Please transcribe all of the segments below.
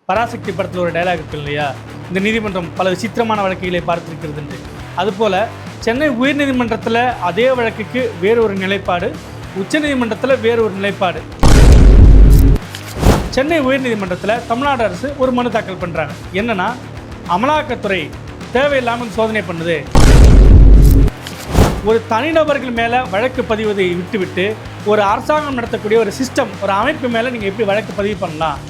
பராசக்தி படத்தில் ஒரு டைலாக் இருக்கு இல்லையா, இந்த நீதிமன்றம் பல விசித்திரமான வழக்குகளை பார்த்திருக்கிறது. அதுபோல் சென்னை உயர்நீதிமன்றத்தில் அதே வழக்குக்கு வேறொரு நிலைப்பாடு, உச்சநீதிமன்றத்தில் வேறொரு நிலைப்பாடு. சென்னை உயர்நீதிமன்றத்தில் தமிழ்நாடு அரசு ஒரு மனு தாக்கல் பண்ணுறாங்க. என்னன்னா, அமலாக்கத்துறை தேவையில்லாமல் சோதனை பண்ணுது, ஒரு தனிநபர்கள் மேலே வழக்கு பதிவதை விட்டுவிட்டு ஒரு அரசாங்கம் நடத்தக்கூடிய ஒரு சிஸ்டம், ஒரு அமைப்பு மேலே நீங்கள் எப்படி வழக்கு பதிவு பண்ணலாம்.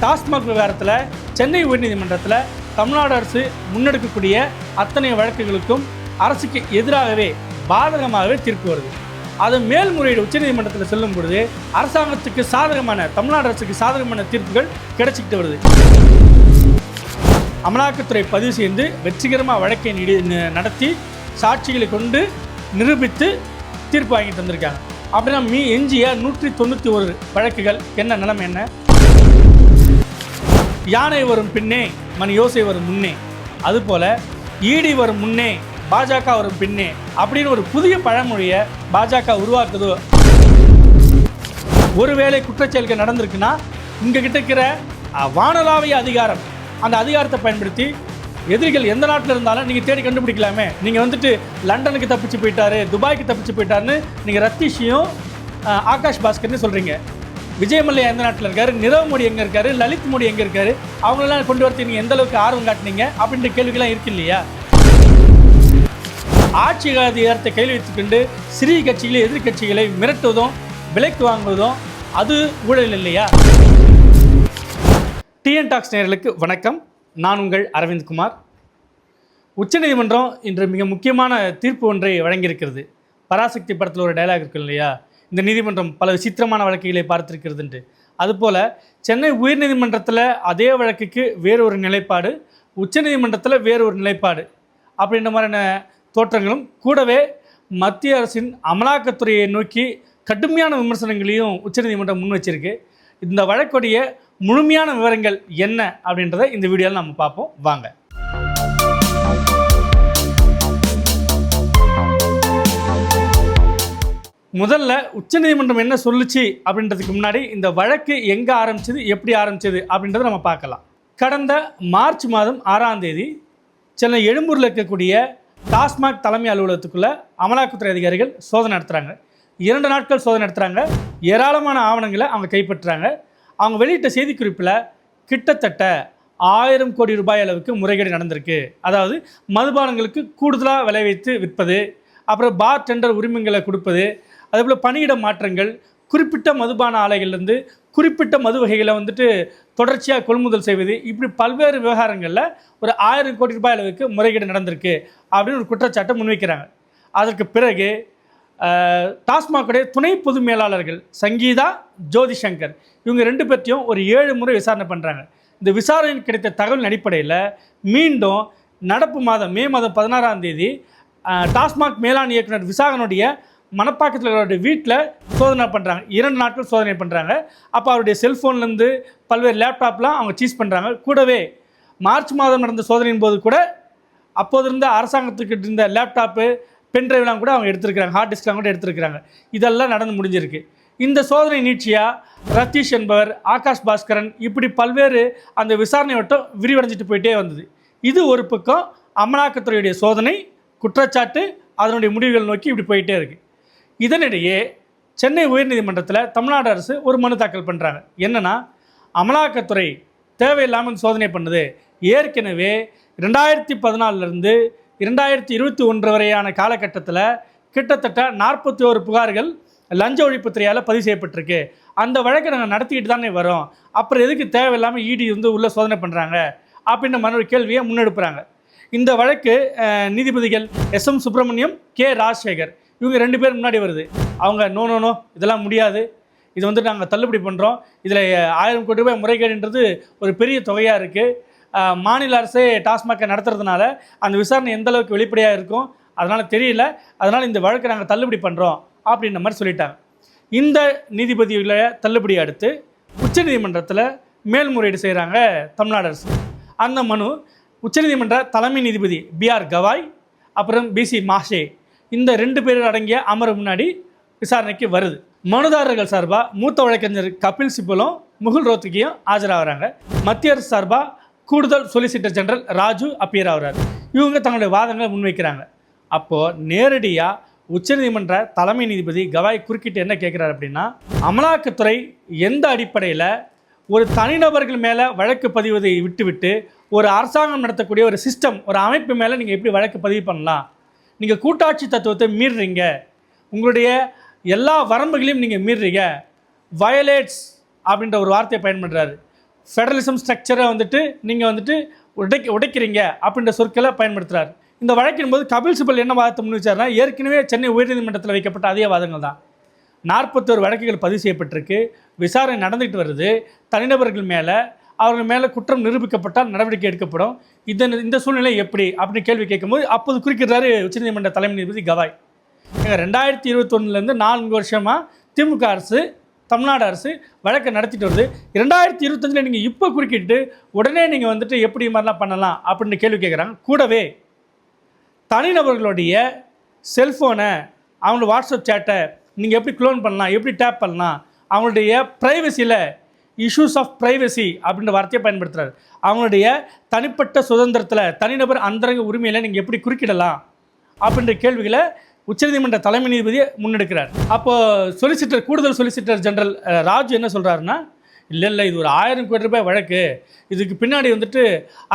டாஸ்மாக் விவகாரத்தில் சென்னை உயர்நீதிமன்றத்தில் தமிழ்நாடு அரசு முன்னெடுக்கக்கூடிய அத்தனை வழக்குகளுக்கும் அரசுக்கு எதிராகவே பாதகமாகவே தீர்ப்பு வருது. அது மேல்முறையீடு உச்சநீதிமன்றத்தில் செல்லும் பொழுது அரசாங்கத்துக்கு சாதகமான, தமிழ்நாடு அரசுக்கு சாதகமான தீர்ப்புகள் கிடைச்சிக்கிட்டு வருது. அமலாக்கத்துறை பதிவு செய்து வெற்றிகரமாக வழக்கை நடத்தி சாட்சிகளை கொண்டு நிரூபித்து தீர்ப்பு வாங்கிட்டு வந்திருக்காங்க. அப்படின்னா எஞ்சிய 191 வழக்குகள் என்ன நிலைமை என்ன? யானை வரும் பின்னே மணி யோசை வரும் முன்னே, அதுபோல் ஈடி வரும் முன்னே பாஜக வரும் பின்னே அப்படின்னு ஒரு புதிய பழமொழியை பாஜக உருவாக்குதோ. ஒருவேளை குற்றச்செயல்கள் நடந்திருக்குன்னா இங்கே கிட்ட இருக்கிற வானளாவிய அதிகாரம், அந்த அதிகாரத்தை பயன்படுத்தி எதிரிகள் எந்த நாட்டில் இருந்தாலும் நீங்கள் தேடி கண்டுபிடிக்கலாமே. நீங்கள் வந்துட்டு லண்டனுக்கு தப்பிச்சு போயிட்டாரு, துபாய்க்கு தப்பிச்சு போயிட்டாருன்னு நீங்கள் ரத்தீஷையும் ஆகாஷ் பாஸ்கர்னு சொல்கிறீங்க. விஜய் மல்லையா எந்த நாட்டில் இருக்காரு, நிரவ் மோடி எங்கே இருக்காரு, லலித் மோடி எங்கே இருக்காரு, அவங்களெல்லாம் கொண்டு வரத்து நீங்கள் எந்த அளவுக்கு ஆர்வம் காட்டினீங்க அப்படின்ற கேள்விகள்லாம் இருக்கு இல்லையா? ஆட்சி அதிகாரத்தை கையில் வைத்துக்கொண்டு சிறிய கட்சிகளை, எதிர்கட்சிகளை மிரட்டுவதும் விலைக்கு வாங்குவதும் அது ஊழல் இல்லையா? டிஎன் டாக்ஸ் நேயர்களுக்கு வணக்கம். நான் உங்கள் அரவிந்த் குமார். உச்சநீதிமன்றம் இன்று மிக முக்கியமான தீர்ப்பு ஒன்றை வழங்கியிருக்கிறது. பராசக்தி படத்தில் ஒரு டைலாக் இருக்கு இல்லையா, இந்த நீதிமன்றம் பல விசித்திரமான வழக்குகளை பார்த்திருக்கிறதுன்ட்டு. அதுபோல் சென்னை உயர்நீதிமன்றத்தில் அதே வழக்குக்கு வேறொரு நிலைப்பாடு, உச்சநீதிமன்றத்தில் வேறொரு நிலைப்பாடு அப்படின்ற மாதிரியான தோற்றங்களும் கூடவே மத்திய அரசின் அமலாக்கத்துறையை நோக்கி கடுமையான விமர்சனங்களையும் உச்சநீதிமன்றம் முன் வச்சிருக்கு. இந்த வழக்குடைய முழுமையான விவரங்கள் என்ன அப்படின்றத இந்த வீடியோவில் நம்ம பார்ப்போம். வாங்க. முதல்ல உச்சநீதிமன்றம் என்ன சொல்லுச்சு அப்படின்றதுக்கு முன்னாடி இந்த வழக்கு எங்கே ஆரம்பிச்சது, எப்படி ஆரம்பிச்சது அப்படின்றத நம்ம பார்க்கலாம். கடந்த மார்ச் மாதம் 6ஆம் தேதி சென்னை எழும்பூரில் இருக்கக்கூடிய டாஸ்மாக் தலைமை அலுவலகத்துக்குள்ளே அமலாக்கத்துறை அதிகாரிகள் சோதனை நடத்துகிறாங்க. 2 நாட்கள் சோதனை நடத்துகிறாங்க. ஏராளமான ஆவணங்களை அவங்க கைப்பற்றுறாங்க. அவங்க வெளியிட்ட செய்திக்குறிப்பில் கிட்டத்தட்ட 1000 கோடி ரூபாய் அளவுக்கு முறைகேடு நடந்திருக்கு. அதாவது மதுபானங்களுக்கு கூடுதலாக விலை வைத்து விற்பது, அப்புறம் பார் டெண்டர் உரிமங்களை கொடுப்பது, அதேபோல் பணியிட மாற்றங்கள், குறிப்பிட்ட மதுபான ஆலைகள்லேருந்து குறிப்பிட்ட மது வகைகளை வந்துட்டு தொடர்ச்சியாக கொள்முதல் செய்வது, இப்படி பல்வேறு விவகாரங்களில் ஒரு 1000 கோடி ரூபாய் அளவுக்கு முறைகேடு நடந்திருக்கு அப்படின்னு ஒரு குற்றச்சாட்டை முன்வைக்கிறாங்க. அதற்கு பிறகு டாஸ்மாகுடைய துணை பொது மேலாளர்கள் சங்கீதா, ஜோதி சங்கர், இவங்க 2 பேர்த்தையும் ஒரு 7 முறை விசாரணை பண்ணுறாங்க. இந்த விசாரணையில் கிடைத்த தகவலின் அடிப்படையில் மீண்டும் நடப்பு மாதம் மே மாதம் 16ஆம் தேதி டாஸ்மாக் மேலாண் இயக்குனர் விசாகனுடைய மணப்பாக்கத்தில் அவருடைய வீட்டில் சோதனை பண்ணுறாங்க. 2 நாட்கள் சோதனை பண்ணுறாங்க. அப்போ அவருடைய செல்ஃபோன்லேருந்து பல்வேறு லேப்டாப்லாம் அவங்க சீஸ் பண்ணுறாங்க. கூடவே மார்ச் மாதம் நடந்த சோதனையின் போது கூட அப்போது இருந்த அரசாங்கத்துக்கு இருந்த லேப்டாப்பு, பென்ட்ரைவ்லாம் கூட அவங்க எடுத்துருக்கிறாங்க, ஹார்ட் டிஸ்க்லாம் கூட எடுத்துருக்கிறாங்க. இதெல்லாம் நடந்து முடிஞ்சிருக்கு. இந்த சோதனை நீட்சியாக ரத்தீஷ் என்பவர், ஆகாஷ் பாஸ்கரன், இப்படி பல்வேறு அந்த விசாரணை வட்டம் விரிவடைஞ்சிட்டு போயிட்டே வந்தது. இது ஒரு பக்கம் அமலாக்கத்துறையுடைய சோதனை, குற்றச்சாட்டு, அதனுடைய முடிவுகள் நோக்கி இப்படி போயிட்டே இருக்குது. இதனிடையே சென்னை உயர்நீதிமன்றத்தில் தமிழ்நாடு அரசு ஒரு மனு தாக்கல் பண்ணுறாங்க. என்னென்னா, அமலாக்கத்துறை தேவையில்லாமல் சோதனை பண்ணுது. ஏற்கனவே 2014 2021 வரையான காலகட்டத்தில் கிட்டத்தட்ட 41 புகார்கள் லஞ்ச ஒழிப்புத்துறையால் பதிவு செய்யப்பட்டிருக்கு. அந்த வழக்கை நாங்கள் நடத்திக்கிட்டு தானே வரோம், அப்புறம் எதுக்கு தேவையில்லாமல் இடி உள்ளே சோதனை பண்ணுறாங்க அப்படின்ற மாதிரி கேள்வியை முன்னெடுப்புறாங்க. இந்த வழக்கு நீதிபதிகள் SM சுப்பிரமணியம், K ராஜசேகர், இவங்க 2 பேர் முன்னாடி வருது. அவங்க நோ இதெல்லாம் முடியாது, இது வந்து நாங்கள் தள்ளுபடி பண்ணுறோம், இதில் 1000 கோடி ரூபாய் முறைகேடுன்றது ஒரு பெரிய தொகையாக இருக்குது, மாநில அரசே டாஸ்மாகை நடத்துறதுனால அந்த விசாரணை எந்த அளவுக்கு வெளிப்படையாக இருக்கும் அதனால் தெரியல, அதனால் இந்த வழக்கை நாங்கள் தள்ளுபடி பண்ணுறோம் அப்படின்ற மாதிரி சொல்லிட்டாங்க. இந்த நீதிபதிகளை தள்ளுபடி அடுத்து உச்சநீதிமன்றத்தில் மேல்முறையீடு செய்கிறாங்க தமிழ்நாடு அரசு. அந்த மனு உச்சநீதிமன்ற தலைமை நீதிபதி BR கவாய், அப்புறம் BC மாஷே, இந்த 2 பேர் அடங்கிய அமர்வு முன்னாடி விசாரணைக்கு வருது. மனுதாரர்கள் சார்பாக மூத்த வழக்கறிஞர் கபில் சிபலும், முகுல் ரோத்தகியும் ஆஜராகிறாங்க. மத்திய அரசு சார்பாக கூடுதல் சொலிசிட்டர் ஜெனரல் ராஜு அப்பியர் ஆகிறார். இவங்க தங்களுடைய வாதங்களை முன்வைக்கிறாங்க. அப்போது நேரடியாக உச்சநீதிமன்ற தலைமை நீதிபதி கவாய் குறுக்கிட்டு என்ன கேட்குறாரு அப்படின்னா, அமலாக்கத்துறை எந்த அடிப்படையில் ஒரு தனிநபர்கள் மேலே வழக்கு பதிவதை விட்டுவிட்டு ஒரு அரசாங்கம் நடத்தக்கூடிய ஒரு சிஸ்டம், ஒரு அமைப்பு மேலே நீங்கள் எப்படி வழக்கு பதிவு பண்ணலாம்? நீங்கள் கூட்டாட்சி தத்துவத்தை மீறுறீங்க, உங்களுடைய எல்லா வரம்புகளையும் நீங்கள் மீறுறீங்க, வயலேட்ஸ் அப்படின்ற ஒரு வார்த்தையை பயன்படுறாரு. ஃபெடரலிசம் ஸ்ட்ரக்சரை நீங்கள் உடைக்கிறீங்க அப்படின்ற சொற்களை பயன்படுத்துகிறார். இந்த வழக்கின் போது கபில் சிபல் என்ன வாதத்தை முன் வச்சார்னா, ஏற்கனவே சென்னை உயர்நீதிமன்றத்தில் வைக்கப்பட்ட அதே வாதங்கள் தான். 41 வழக்குகள் பதிவு செய்யப்பட்டிருக்கு, விசாரணை நடந்துகிட்டு வருது, தனிநபர்கள் மேலே அவர்கள் மேலே குற்றம் நிரூபிக்கப்பட்டால் நடவடிக்கை எடுக்கப்படும். இந்த சூழ்நிலை எப்படி அப்படின்னு கேள்வி கேட்கும்போது அப்போது குறிக்கிறாரு உச்சநீதிமன்ற தலைமை நீதிபதி கவாய். 2021 4 வருஷமாக திமுக அரசு, தமிழ்நாடு அரசு வழக்கை நடத்திட்டு வருது. 2025 நீங்கள் இப்போ குறுக்கிட்டு உடனே நீங்கள் எப்படி மாதிரிலாம் பண்ணலாம் அப்படின்னு கேள்வி கேட்குறாங்க. கூடவே தனிநபர்களுடைய செல்ஃபோனை, அவங்களோட வாட்ஸ்அப் சேட்டை நீங்கள் எப்படி க்ளோன் பண்ணலாம், எப்படி டேப் பண்ணலாம், அவங்களுடைய ப்ரைவசியில் இஷ்யூஸ் ஆஃப் ப்ரைவசி அப்படின்ற வார்த்தையை பயன்படுத்துகிறார். அவங்களுடைய தனிப்பட்ட சுதந்திரத்தில், தனிநபர் அந்தரங்க உரிமையில் நீங்கள் எப்படி குறுக்கிடலாம் அப்படின்ற கேள்விகளை உச்சநீதிமன்ற தலைமை நீதிபதியை முன்னெடுக்கிறார். அப்போது கூடுதல் சொலிசிட்டர் ஜெனரல் ராஜு என்ன சொல்கிறாருன்னா, இல்லை இது ஒரு 1000 கோடி ரூபாய் வழக்கு, இதுக்கு பின்னாடி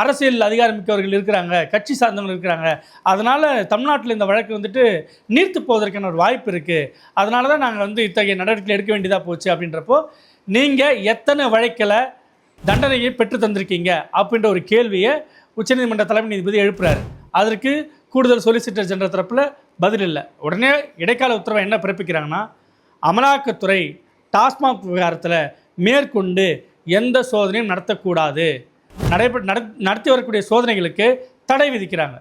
அரசியல் அதிகாரமிக்கவர்கள் இருக்கிறாங்க, கட்சி சார்ந்தவங்க இருக்கிறாங்க, அதனால் தமிழ்நாட்டில் இந்த வழக்கு நீர்த்து போவதற்கான ஒரு வாய்ப்பு இருக்குது, அதனால தான் நாங்கள் இத்தகைய நடவடிக்கை எடுக்க வேண்டியதாக போச்சு. அப்படின்றப்போ நீங்கள் எத்தனை வழக்கில் தண்டனையை பெற்று தந்திருக்கீங்க அப்படின்ற ஒரு கேள்வியை உச்சநீதிமன்ற தலைமை நீதிபதி எழுப்புறாரு. அதற்கு கூடுதல் சொலிசிட்டர் ஜெனரல் தரப்பில் பதில் இல்லை. உடனே இடைக்கால உத்தரவை என்ன பிறப்பிக்கிறாங்கன்னா, அமலாக்கத்துறை டாஸ்மாக் விவகாரத்தில் மேற்கொண்டு எந்த சோதனையும் நடத்தக்கூடாது, நடத்தி வரக்கூடிய சோதனைகளுக்கு தடை விதிக்கிறாங்க.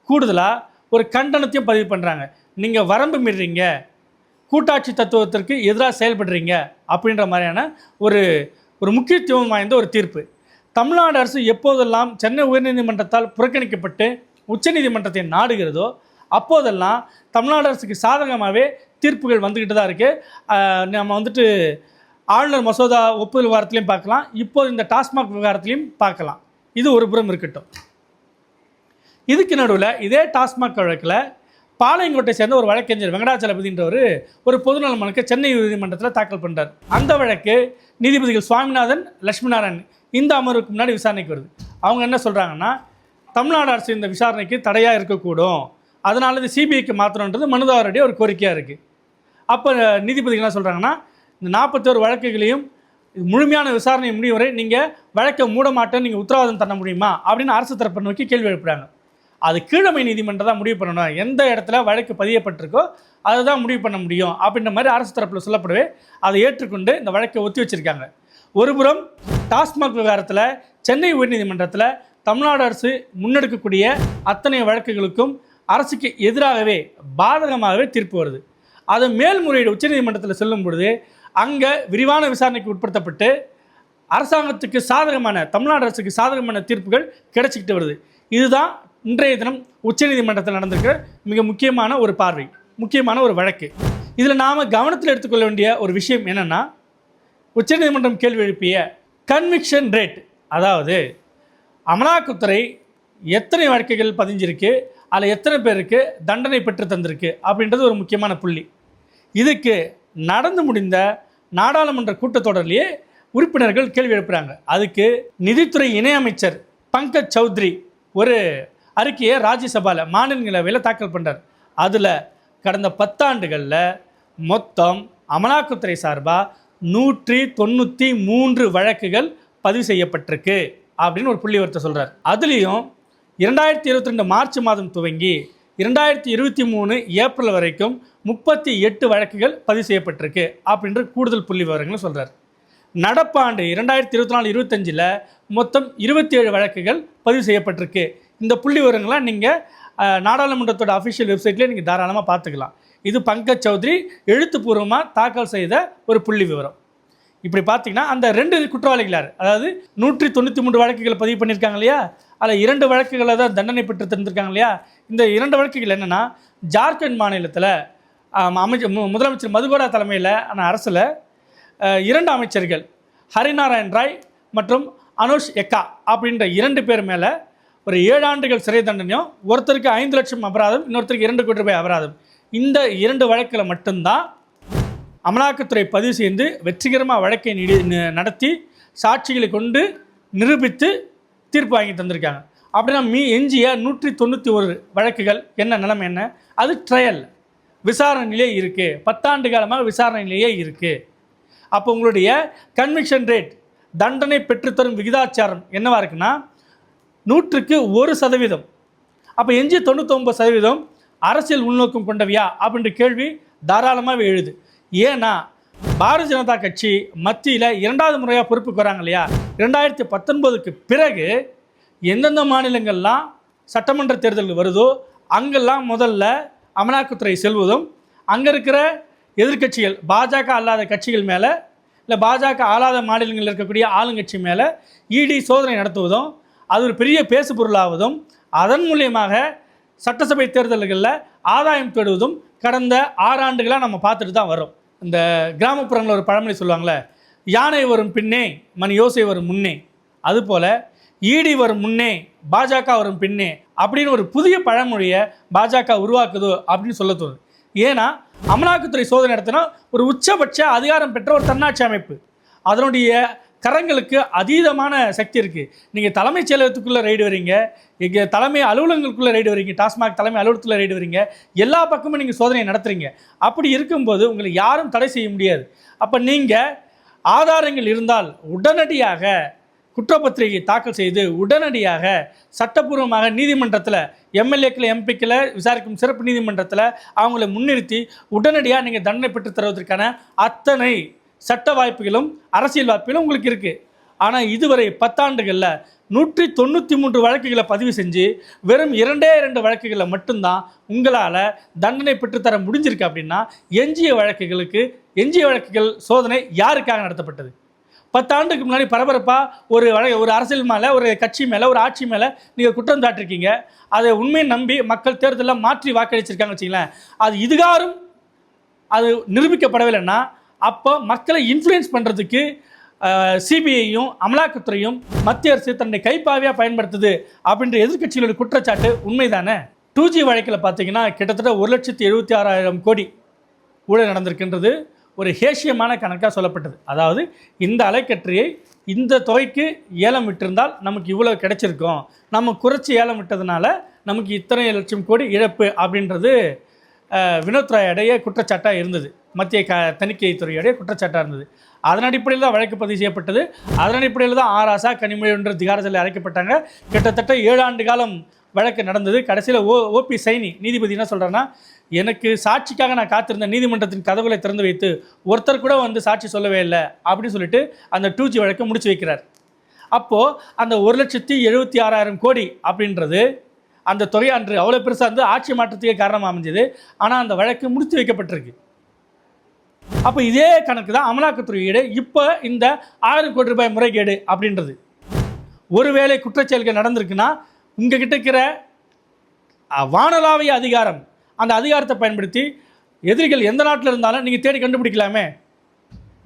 கூடுதலாக ஒரு கண்டனத்தையும் பதிவு பண்ணுறாங்க. நீங்கள் வரம்பு மீறீங்க, கூட்டாட்சி தத்துவத்திற்கு எதிராக செயல்படுறீங்க அப்படின்ற மாதிரியான ஒரு முக்கியத்துவம் வாய்ந்த ஒரு தீர்ப்பு. தமிழ்நாடு அரசு எப்போதெல்லாம் சென்னை உயர்நீதிமன்றத்தால் புறக்கணிக்கப்பட்டு உச்சநீதிமன்றத்தை நாடுகிறதோ அப்போதெல்லாம் தமிழ்நாடு அரசுக்கு சாதகமாகவே தீர்ப்புகள் வந்துக்கிட்டு தான் இருக்குது. நம்ம ஆளுநர் மசோதா ஒப்புதல் விவகாரத்திலையும் பார்க்கலாம், இப்போது இந்த டாஸ்மாக் விவகாரத்திலையும் பார்க்கலாம். இது ஒரு புறம் இருக்கட்டும். இதுக்கு நடுவில் இதே டாஸ்மாக் வழக்கில் பாளையங்கோட்டை சேர்ந்த ஒரு வழக்கறிஞர் வெங்கடாச்சலபதின்றவர் ஒரு பொதுநல மனுக்கு சென்னை நீதிமன்றத்தில் தாக்கல் பண்ணுறார். அந்த வழக்கு நீதிபதிகள் சுவாமிநாதன், லட்சுமிநாராயண் இந்த அமர்வுக்கு முன்னாடி விசாரணைக்கு வருது. அவங்க என்ன சொல்கிறாங்கன்னா, தமிழ்நாடு அரசு இந்த விசாரணைக்கு தடையாக இருக்கக்கூடும், அதனால இது சிபிஐக்கு மாற்றணுன்றது மனுதாரருடைய ஒரு கோரிக்கையாக இருக்குது. அப்போ நீதிபதிகள் என்ன சொல்கிறாங்கன்னா, இந்த 41 வழக்குகளையும் முழுமையான விசாரணை முடியும் வரை நீங்கள் வழக்கை மூட மாட்டேன்னு நீங்கள் உத்தரவாதம் தர முடியுமா அப்படின்னு அரசு தரப்பை நோக்கி கேள்வி எழுப்புறாங்க. அது கீழமை நீதிமன்றம் தான் முடிவு பண்ணணும், எந்த இடத்துல வழக்கு பதியப்பட்டிருக்கோ அதுதான் முடிவு பண்ண முடியும் அப்படின்ற மாதிரி அரசு தரப்பில் சொல்லப்படவே அதை ஏற்றுக்கொண்டு இந்த வழக்கை ஒத்தி வச்சுருக்காங்க. ஒருபுறம் டாஸ்மாக் விவகாரத்தில் சென்னை உயர்நீதிமன்றத்தில் தமிழ்நாடு அரசு முன்னெடுக்கக்கூடிய அத்தனை வழக்குகளுக்கும் அரசுக்கு எதிராகவே பாதகமாகவே தீர்ப்பு வருது. அது மேல்முறையீடு உச்சநீதிமன்றத்தில் செல்லும் பொழுது அங்கே விரிவான விசாரணைக்கு உட்படுத்தப்பட்டு அரசாங்கத்துக்கு சாதகமான, தமிழ்நாடு அரசுக்கு சாதகமான தீர்ப்புகள் கிடைச்சிக்கிட்டு வருது. இதுதான் இன்றைய தினம் உச்சநீதிமன்றத்தில் நடந்திருக்கிற மிக முக்கியமான ஒரு பார்வை, முக்கியமான ஒரு வழக்கு. இதில் நாம் கவனத்தில் எடுத்துக்கொள்ள வேண்டிய ஒரு விஷயம் என்னென்னா, உச்சநீதிமன்றம் கேள்வி எழுப்பிய கன்விக்ஷன் ரேட், அதாவது அமலாக்கத்துறை எத்தனை வழக்குகள் பதிஞ்சிருக்கு, அதில் எத்தனை பேருக்கு தண்டனை பெற்று தந்திருக்கு அப்படின்றது ஒரு முக்கியமான புள்ளி. இதுக்கு நடந்து முடிந்த நாடாளுமன்ற கூட்டத்தொடரிலேயே உறுப்பினர்கள் கேள்வி எழுப்புகிறாங்க. அதுக்கு நிதித்துறை இணையமைச்சர் பங்கஜ் சௌத்ரி ஒரு அறிக்கையை ராஜ்யசபாவில் மாநிலங்களவையில் தாக்கல் பண்ணுறார். அதில் கடந்த 10 ஆண்டுகளில் மொத்தம் அமலாக்கத்துறை சார்பாக 193 வழக்குகள் பதிவு செய்யப்பட்டிருக்கு அப்படின்னு ஒரு புள்ளி விவரத்தை சொல்கிறார். அதுலேயும் 2022 மார்ச் மாதம் துவங்கி 2023 ஏப்ரல் வரைக்கும் 38 வழக்குகள் பதிவு செய்யப்பட்டிருக்கு அப்படின்ற கூடுதல் புள்ளி விவரங்களை சொல்கிறார். நடப்பாண்டு 2024-25 மொத்தம் 27 வழக்குகள் பதிவு செய்யப்பட்டிருக்கு. இந்த புள்ளி விவரங்களை நீங்கள் நாடாளுமன்றத்தோட அஃபிஷியல் வெப்சைட்லேயே நீங்கள் தாராளமாக பார்த்துக்கலாம். இது பங்கஜ் சௌத்ரி எழுத்துப்பூர்வமாக தாக்கல் செய்த ஒரு புள்ளி விவரம். இப்படி பார்த்தீங்கன்னா அந்த 2 குற்றவாளிகள் யார், அதாவது 193 வழக்குகள் பதிவு பண்ணியிருக்காங்க இல்லையா, அதில் 2 வழக்குகளை தான் தண்டனை பெற்று தந்திருக்காங்க இல்லையா. இந்த 2 வழக்குகள் என்னென்னா, ஜார்க்கண்ட் மாநிலத்தில் முதலமைச்சர் மதுகோடா தலைமையில் அரசில் 2 அமைச்சர்கள் ஹரிநாராயண் ராய் மற்றும் அனுஷ் எக்கா அப்படின்ற 2 பேர் மேலே ஒரு 7 ஆண்டுகள் சிறை தண்டனையும், ஒருத்தருக்கு 5 லட்சம் அபராதம், இன்னொருத்தருக்கு 2 கோடி ரூபாய் அபராதம். இந்த 2 வழக்கில் மட்டும்தான் அமலாக்கத்துறை பதிவு செய்து வெற்றிகரமாக வழக்கை நடத்தி சாட்சிகளை கொண்டு நிரூபித்து தீர்ப்பு வாங்கி தந்திருக்காங்க. அப்படின்னா எஞ்சிய 191 வழக்குகள் என்ன நிலைமை என்ன, அது ட்ரையல் விசாரணையிலே இருக்குது. 10 ஆண்டு காலமாக விசாரணையிலேயே இருக்குது. அப்போ உங்களுடைய கன்விக்ஷன் ரேட், தண்டனை பெற்றுத்தரும் விகிதாச்சாரம் என்னவாக இருக்குன்னா 100க்கு 1%. அப்போ எஞ்சி 99% அரசியல் உள்நோக்கம் கொண்டவையா அப்படின்ற கேள்வி தாராளமாக எழுது. ஏன்னா பாரதிய ஜனதா கட்சி மத்தியில் 2வது முறையாக பொறுப்புக்கு வராங்க இல்லையா, 2019க்கு பிறகு எந்தெந்த மாநிலங்கள்லாம் சட்டமன்ற தேர்தல் வருதோ அங்கெல்லாம் முதல்ல அமலாக்கத்துறை செல்வதும், அங்கே இருக்கிற எதிர்கட்சிகள் பாஜக அல்லாத கட்சிகள் மேலே இல்லை பாஜக ஆளாத மாநிலங்களில் இருக்கக்கூடிய ஆளுங்கட்சி மேலே இடி சோதனை நடத்துவதும், அது ஒரு பெரிய பேசு பொருளாவதும், அதன் மூலியமாக சட்டசபை தேர்தல்களில் ஆதாயம் தேடுவதும் கடந்த 6 ஆண்டுகளாக நம்ம பார்த்துட்டு தான் வரோம். இந்த கிராமப்புறங்களில் ஒரு பழமொழி சொல்லுவாங்களே, யானை வரும் பின்னே மணி யோசை வரும் முன்னே, அதுபோல் ஈடி வரும் முன்னே பாஜக வரும் பின்னே அப்படின்னு ஒரு புதிய பழமொழியை பாஜக உருவாக்குதோ அப்படின்னு சொல்ல தோணுது. ஏன்னா அமலாக்கத்துறை சோதனை நடத்தினா ஒரு உச்சபட்ச அதிகாரம் பெற்ற ஒரு தன்னாட்சி அமைப்பு, அதனுடைய கரங்களுக்கு அதீதமான சக்தி இருக்குது. நீங்கள் தலைமைச் செயலகத்துக்குள்ளே ரைடு வரீங்க, இங்கே தலைமை அலுவலகங்களுக்குள்ளே ரைடு வரீங்க, டாஸ்மாக் தலைமை அலுவலகத்தில் ரைடு வரீங்க, எல்லா பக்கமும் நீங்கள் சோதனை நடத்துகிறீங்க. அப்படி இருக்கும்போது உங்களை யாரும் தடை செய்ய முடியாது. அப்போ நீங்கள் ஆதாரங்கள் இருந்தால் உடனடியாக குற்றப்பத்திரிகை தாக்கல் செய்து உடனடியாக சட்டப்பூர்வமாக நீதிமன்றத்தில் எம்எல்ஏக்களை எம்பிக்களை விசாரிக்கும் சிறப்பு நீதிமன்றத்தில் அவங்கள முன்னிறுத்தி உடனடியாக நீங்கள் தண்டனை பெற்றுத் தருவதற்கான அத்தனை சட்ட வாய்ப்புகளும் அரசியல் வாய்ப்புகளும் உங்களுக்கு இருக்குது. ஆனால் இதுவரை 10 ஆண்டுகளில் 193 வழக்குகளை பதிவு செஞ்சு வெறும் 2 வழக்குகளை மட்டும்தான் உங்களால் தண்டனை பெற்றுத்தர முடிஞ்சிருக்கு. அப்படின்னா எஞ்சிய வழக்குகள் சோதனை யாருக்காக நடத்தப்பட்டது? 10 ஆண்டுக்கு முன்னாடி பரபரப்பாக ஒரு அரசியல் மேலே, ஒரு கட்சி மேலே, ஒரு ஆட்சி மேலே நீங்கள் குற்றம் சாட்டிருக்கீங்க. அதை உண்மையை நம்பி மக்கள் தேர்தலில் மாற்றி வாக்களிச்சிருக்காங்க வச்சிங்களேன். அது இதுகாரும் அது நிரூபிக்கப்படவில்லைன்னா அப்போ மக்களை இன்ஃப்ளூயன்ஸ் பண்ணுறதுக்கு சிபிஐயும் அமலாக்கத்துறையும் மத்திய அரசு தன்னை கைப்பாவையாக பயன்படுத்துது அப்படின்ற எதிர்க்கட்சிகளோட குற்றச்சாட்டு உண்மைதானே? 2G வழக்கில் பார்த்தீங்கன்னா கிட்டத்தட்ட 1,76,000 கோடி ஊழல் நடந்திருக்கின்றது ஒரு ஹேஷியமான கணக்காக சொல்லப்பட்டது. அதாவது இந்த அலைக்கற்றையை இந்த தொகைக்கு ஏலம் விட்டிருந்தால் நமக்கு இவ்வளோ கிடைச்சிருக்கும், நம்ம குறைச்சி ஏலம் விட்டதுனால நமக்கு இத்தனை லட்சம் கோடி இழப்பு அப்படின்றது வினோத் ராயோடைய குற்றச்சாட்டாக இருந்தது, மத்திய தணிக்கை துறையுடைய குற்றச்சாட்டாக இருந்தது. அதன் அடிப்படையில் தான் வழக்கு பதிவு செய்யப்பட்டது. அதன் அடிப்படையில் தான் ஆராசா கனிமொழி என்ற திகாரத்தில் அழைக்கப்பட்டாங்க. கிட்டத்தட்ட 7 ஆண்டு காலம் வழக்கு நடந்தது. கடைசியில் ஓபி சைனி நீதிபதி என்ன சொல்கிறேன்னா, எனக்கு சாட்சிக்காக நான் காத்திருந்த நீதிமன்றத்தின் கதவுகளை திறந்து வைத்து ஒருத்தர் கூட வந்து சாட்சி சொல்லவே இல்லை அப்படின்னு சொல்லிட்டு அந்த 2G வழக்கை முடிச்சு வைக்கிறார். அப்போது அந்த 1,76,000 கோடி அப்படின்றது அந்த தொகை அன்று அவ்வளோ பெருசாக இருந்து ஆட்சி மாற்றத்துக்கே காரணமாக அமைஞ்சது. ஆனால் அந்த வழக்கு முடித்து வைக்கப்பட்டிருக்கு. அப்போ இதே கணக்கு தான் அமலாக்கத்துறையீடு இப்போ இந்த 1000 கோடி ரூபாய் முறைகேடு அப்படின்றது. ஒருவேளை குற்றச்செயல்கள் நடந்திருக்குன்னா உங்ககிட்ட இருக்கிற வானளாவிய அதிகாரம், அந்த அதிகாரத்தை பயன்படுத்தி எதிரிகள் எந்த நாட்டில் இருந்தாலும் நீங்கள் தேடி கண்டுபிடிக்கலாமே.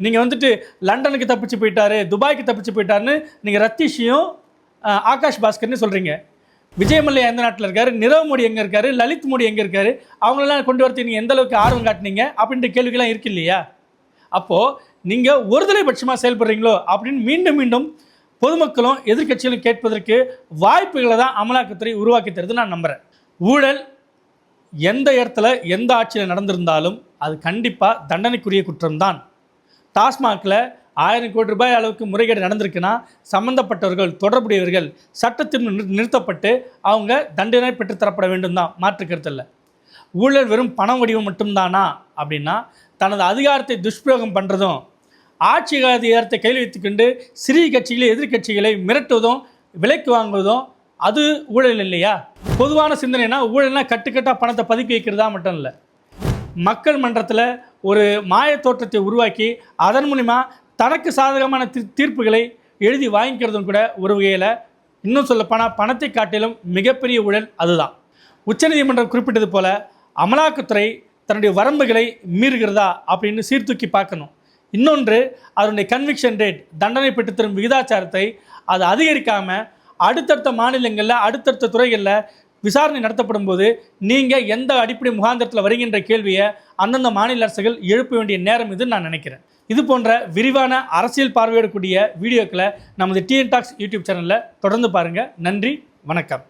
நீங்கள் வந்துட்டு லண்டனுக்கு தப்பிச்சு போயிட்டாரு, துபாய்க்கு தப்பிச்சு போயிட்டாருன்னு நீங்கள் ரத்தீஷையும் ஆகாஷ் பாஸ்கர்னு சொல்கிறீங்க. விஜய் மல்லையா எந்த நாட்டில் இருக்காரு, நிரவ் மோடி எங்கே இருக்காரு, லலித் மோடி எங்கே இருக்காரு, அவங்களெல்லாம் கொண்டு வரத்துக்கு நீங்கள் எந்த அளவுக்கு ஆர்வம் காட்டினீங்க அப்படின்ற கேள்விகள்லாம் இருக்கு இல்லையா? அப்போது நீங்கள் ஒருதலைபட்சமாக செயல்படுறீங்களோ அப்படின்னு மீண்டும் மீண்டும் பொதுமக்களும் எதிர்கட்சிகளும் கேட்பதற்கு வாய்ப்புகளை தான் அமலாக்கத்துறை உருவாக்கி தருது நான் நம்புகிறேன். ஊழல் எந்த இடத்துல எந்த ஆட்சியில் நடந்திருந்தாலும் அது கண்டிப்பாக தண்டனைக்குரிய குற்றம்தான். டாஸ்மாகில் 1000 கோடி ரூபாய் அளவுக்கு முறைகேடு நடந்திருக்குன்னா சம்பந்தப்பட்டவர்கள், தொடர்புடையவர்கள் சட்டத்தில் நிறுத்தப்பட்டு அவங்க தண்டனை பெற்றுத்தரப்பட வேண்டும் தான், மாற்று கருத்தில். ஊழல் வெறும் பணம் வடிவம் மட்டும்தானா அப்படின்னா தனது அதிகாரத்தை துஷ்பிரயோகம் பண்ணுறதும், ஆட்சி அதிகாரத்தை கையில் வைத்துக்கொண்டு சிறிய கட்சிகளை, எதிர்கட்சிகளை மிரட்டுவதும், விலைக்கு வாங்குவதும் அது ஊழல் இல்லையா? பொதுவான சிந்தனைனா ஊழல்னா கட்டுக்கட்டாக பணத்தை பதுக்கி வைக்கிறதா மட்டும் இல்லை, மக்கள் மன்றத்தில் ஒரு மாய தோற்றத்தை உருவாக்கி அதன் மூலிமா தனக்கு சாதகமான தீர்ப்புகளை எழுதி வாங்கிக்கிறதும் கூட ஒரு வகையில் இன்னும் சொல்லப்போனால் பணத்தை காட்டிலும் மிகப்பெரிய ஊழல் அதுதான். உச்சநீதிமன்றம் குறிப்பிட்டது போல் அமலாக்கத்துறை தன்னுடைய வரம்புகளை மீறுகிறதா அப்படின்னு சீர்தூக்கி பார்க்கணும். இன்னொன்று அதனுடைய கன்விக்ஷன் ரேட், தண்டனை பெற்றுத்தரும் விகிதாச்சாரத்தை அது அதிகரிக்காமல் அடுத்தடுத்த மாநிலங்களில் அடுத்தடுத்த துறைகளில் விசாரணை நடத்தப்படும் போது நீங்கள் எந்த அடிப்படை முகாந்திரத்தில் வருகின்ற கேள்வியை அந்தந்த மாநில அரசுகள் எழுப்ப வேண்டிய நேரம் இதுன்னு நான் நினைக்கிறேன். இது போன்ற விரிவான அரசியல் பார்வையிடக்கூடிய வீடியோக்களை நமது டிஎன் டாக்ஸ் யூடியூப் சேனலில் தொடர்ந்து பாருங்கள். நன்றி, வணக்கம்.